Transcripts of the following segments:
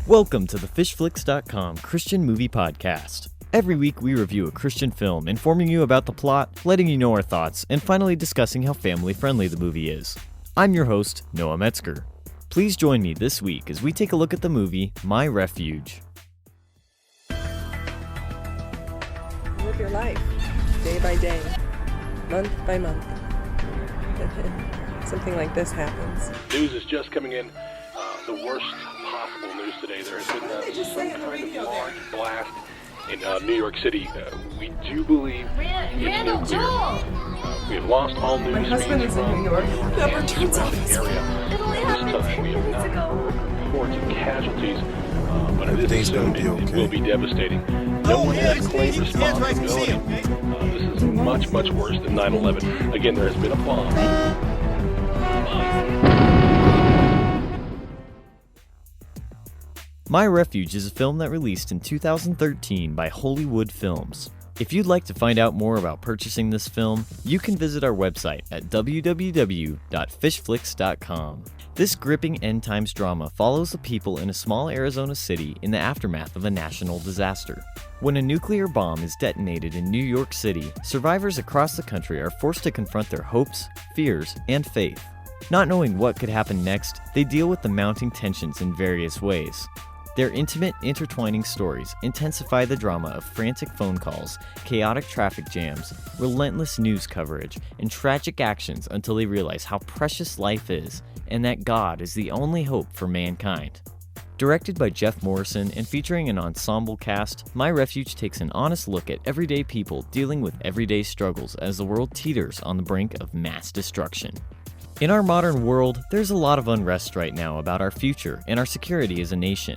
Welcome to the FishFlix.com Christian Movie Podcast. Every week we review a Christian film, informing you about the plot, letting you know our thoughts, and finally discussing how family-friendly the movie is. I'm your host, Noah Metzger. Please join me this week as we take a look at the movie My Refuge. Live your life, day by day, month by month. Something like this happens. News is just coming in. The worst possible news today. There has been some kind of large blast in New York City. We do believe it's nuclear. We have lost all news. My husband is in New York. Never turns off his area. This time we have not reports of casualties, but it is assumed it will be devastating. No one has claimed responsibility. This is much, much worse than 9/11. Again, there has been a bomb. My Refuge is a film that released in 2013 by Hollywood Films. If you'd like to find out more about purchasing this film, you can visit our website at www.FishFlix.com. This gripping end times drama follows the people in a small Arizona city in the aftermath of a national disaster. When a nuclear bomb is detonated in New York City, survivors across the country are forced to confront their hopes, fears, and faith. Not knowing what could happen next, they deal with the mounting tensions in various ways. Their intimate, intertwining stories intensify the drama of frantic phone calls, chaotic traffic jams, relentless news coverage, and tragic actions until they realize how precious life is and that God is the only hope for mankind. Directed by Jeff Morrison and featuring an ensemble cast, My Refuge takes an honest look at everyday people dealing with everyday struggles as the world teeters on the brink of mass destruction. In our modern world, there's a lot of unrest right now about our future and our security as a nation.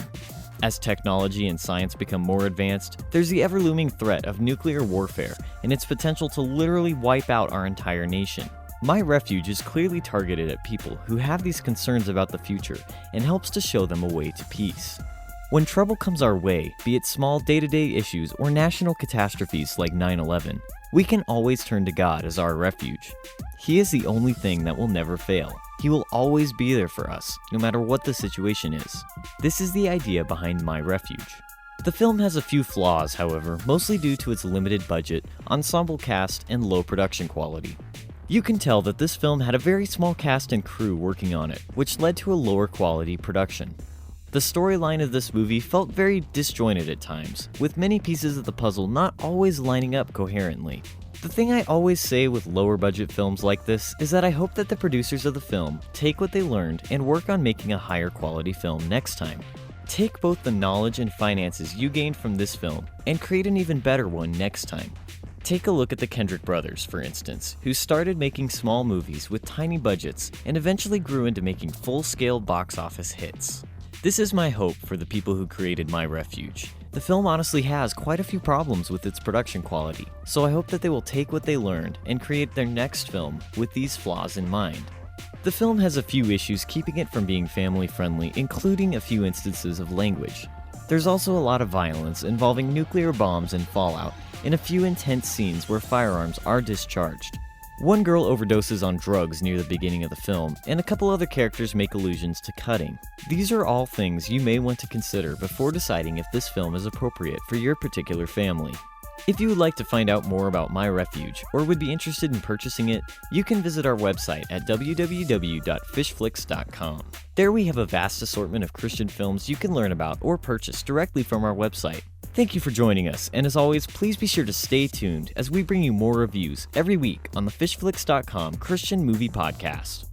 As technology and science become more advanced, there's the ever-looming threat of nuclear warfare and its potential to literally wipe out our entire nation. My Refuge is clearly targeted at people who have these concerns about the future and helps to show them a way to peace. When trouble comes our way, be it small day-to-day issues or national catastrophes like 9/11, we can always turn to God as our refuge. He is the only thing that will never fail. He will always be there for us, no matter what the situation is. This is the idea behind My Refuge. The film has a few flaws, however, mostly due to its limited budget, ensemble cast, and low production quality. You can tell that this film had a very small cast and crew working on it, which led to a lower quality production. The storyline of this movie felt very disjointed at times, with many pieces of the puzzle not always lining up coherently. The thing I always say with lower budget films like this is that I hope that the producers of the film take what they learned and work on making a higher quality film next time. Take both the knowledge and finances you gained from this film and create an even better one next time. Take a look at the Kendrick brothers, for instance, who started making small movies with tiny budgets and eventually grew into making full-scale box office hits. This is my hope for the people who created My Refuge. The film honestly has quite a few problems with its production quality, so I hope that they will take what they learned and create their next film with these flaws in mind. The film has a few issues keeping it from being family-friendly, including a few instances of language. There's also a lot of violence involving nuclear bombs and fallout, and a few intense scenes where firearms are discharged. One girl overdoses on drugs near the beginning of the film, and a couple other characters make allusions to cutting. These are all things you may want to consider before deciding if this film is appropriate for your particular family. If you would like to find out more about My Refuge, or would be interested in purchasing it, you can visit our website at www.FishFlix.com. There we have a vast assortment of Christian films you can learn about or purchase directly from our website. Thank you for joining us, and as always, please be sure to stay tuned as we bring you more reviews every week on the FishFlix.com Christian Movie Podcast.